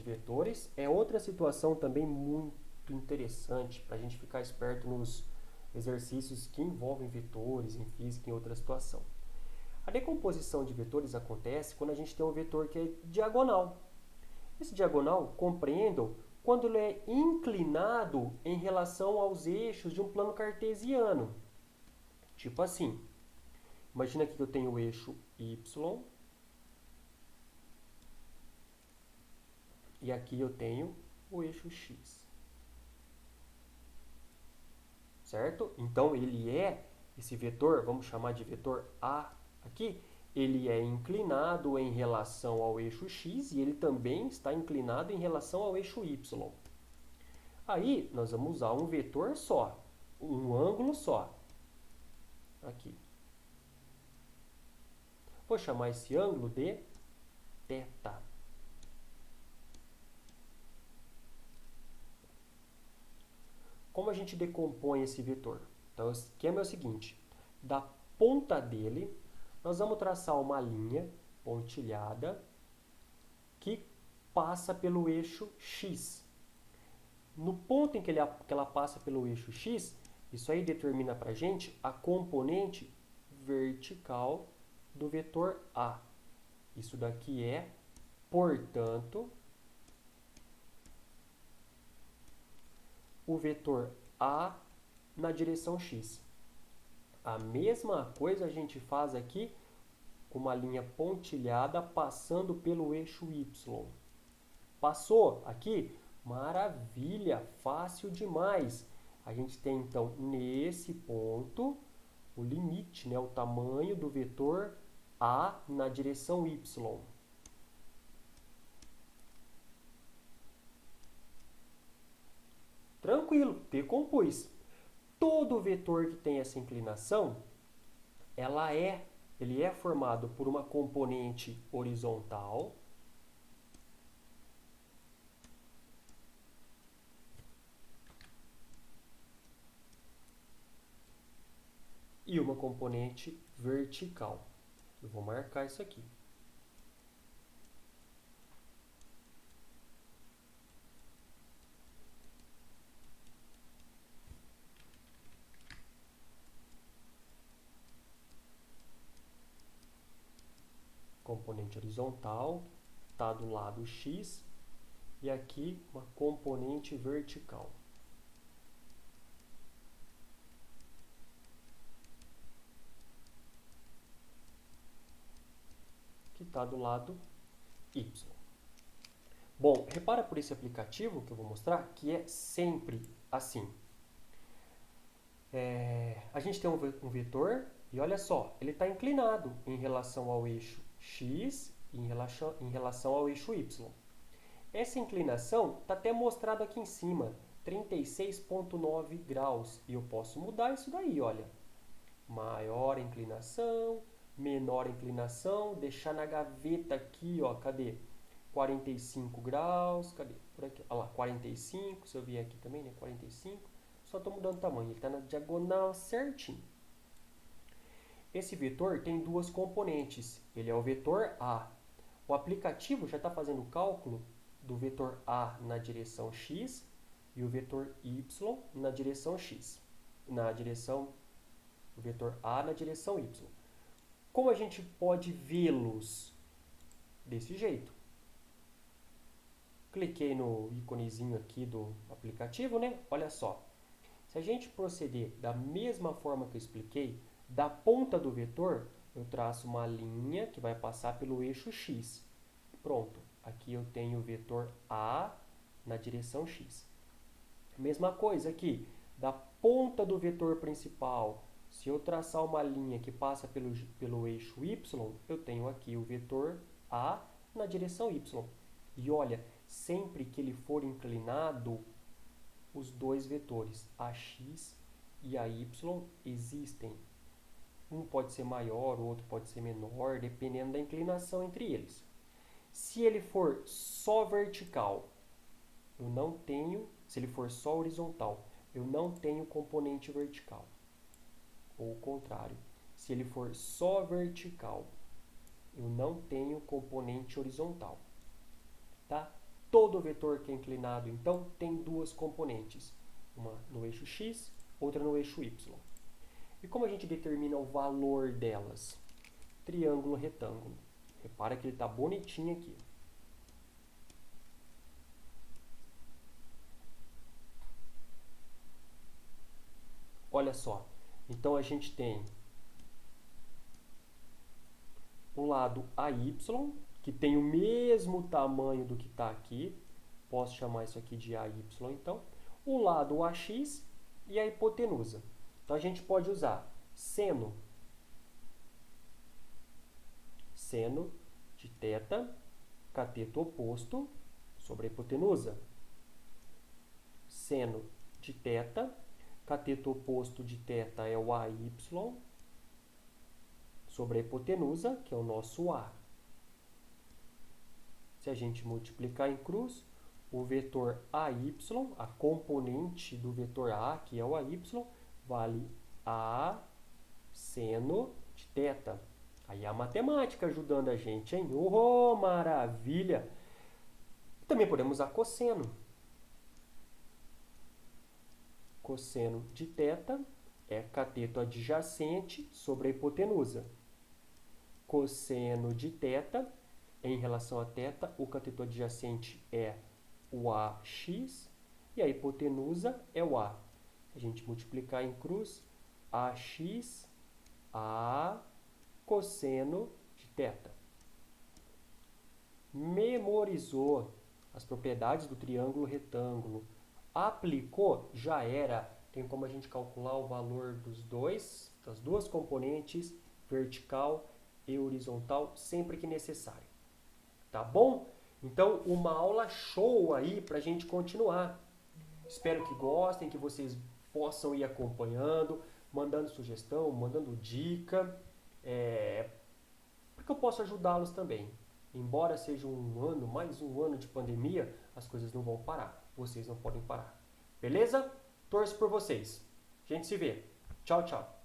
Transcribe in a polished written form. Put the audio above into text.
vetores é outra situação também muito interessante para a gente ficar esperto nos exercícios que envolvem vetores em física e em outra situação. A decomposição de vetores acontece quando a gente tem um vetor que é diagonal. Esse diagonal, compreendam, quando ele é inclinado em relação aos eixos de um plano cartesiano. Tipo assim, imagina aqui que eu tenho o eixo y e aqui eu tenho o eixo x. Certo? Então, esse vetor, vamos chamar de vetor A aqui, ele é inclinado em relação ao eixo x e ele também está inclinado em relação ao eixo y. Aí, nós vamos usar um vetor só, um ângulo só. Aqui. Vou chamar esse ângulo de θ. Como a gente decompõe esse vetor? Então, o esquema é o seguinte. Da ponta dele, nós vamos traçar uma linha pontilhada que passa pelo eixo x. No ponto em que ela passa pelo eixo x, isso aí determina para a gente a componente vertical do vetor A. Isso daqui é, portanto, o vetor A na direção x. A mesma coisa a gente faz aqui com uma linha pontilhada passando pelo eixo y. Passou aqui? Maravilha, fácil demais. A gente tem, então, nesse ponto, o limite, né, o tamanho do vetor A na direção y. Tranquilo, decompus. Todo vetor que tem essa inclinação, ele é formado por uma componente horizontal e uma componente vertical. Eu vou marcar isso aqui. Componente horizontal está do lado x e aqui uma componente vertical. Que está do lado y. Bom, repara por esse aplicativo que eu vou mostrar que é sempre assim. A gente tem um vetor e olha só, ele está inclinado em relação ao eixo x e em relação ao eixo y. Essa inclinação está até mostrada aqui em cima, 36,9 graus. E eu posso mudar isso daí, olha. Maior inclinação, menor inclinação, deixar na gaveta aqui, ó, cadê? 45 graus, cadê? Por aqui, olha lá, 45, se eu vier aqui também, né, 45. Só estou mudando o tamanho, ele está na diagonal certinho. Esse vetor tem duas componentes, ele é o vetor A. O aplicativo já está fazendo o cálculo do vetor A na direção x e o vetor y na direção x. O vetor A na direção y. Como a gente pode vê-los? Desse jeito. Cliquei no íconezinho aqui do aplicativo, né? Olha só. Se a gente proceder da mesma forma que eu expliquei, da ponta do vetor, eu traço uma linha que vai passar pelo eixo x. Pronto. Aqui eu tenho o vetor A na direção x. Mesma coisa aqui, da ponta do vetor principal, se eu traçar uma linha que passa pelo eixo y, eu tenho aqui o vetor A na direção y. E olha, sempre que ele for inclinado, os dois vetores, AX e AY, existem. Um pode ser maior, o outro pode ser menor, dependendo da inclinação entre eles. Se ele for só vertical, eu não tenho, se ele for só horizontal, eu não tenho componente vertical. Ou o contrário, se ele for só vertical, eu não tenho componente horizontal. Tá? Todo vetor que é inclinado, então, tem duas componentes. Uma no eixo x, outra no eixo y. E como a gente determina o valor delas? Triângulo retângulo. Repara que ele está bonitinho aqui. Olha só. Então, a gente tem o lado AY, que tem o mesmo tamanho do que está aqui. Posso chamar isso aqui de AY, então. O lado AX e a hipotenusa. Então, a gente pode usar seno de θ, cateto oposto, sobre a hipotenusa. Seno de θ, cateto oposto de θ é o AY, sobre a hipotenusa, que é o nosso A. Se a gente multiplicar em cruz, o vetor AY, a componente do vetor A, que é o AY, vale A seno de θ. Aí a matemática ajudando a gente, hein? Oh, maravilha! Também podemos usar cosseno. Cosseno de θ é cateto adjacente sobre a hipotenusa. Cosseno de θ, em relação a θ, o cateto adjacente é o AX e a hipotenusa é o A. Se a gente multiplicar em cruz, AX, A cosseno de θ. Memorizou as propriedades do triângulo retângulo. Aplicou, já era. Tem como a gente calcular o valor das duas componentes, vertical e horizontal, sempre que necessário. Tá bom? Então, uma aula show aí para a gente continuar. Espero que gostem, que vocês possam ir acompanhando, mandando sugestão, mandando dica, porque eu posso ajudá-los também. Embora seja mais um ano de pandemia, as coisas não vão parar. Vocês não podem parar. Beleza? Torço por vocês. A gente se vê. Tchau, tchau.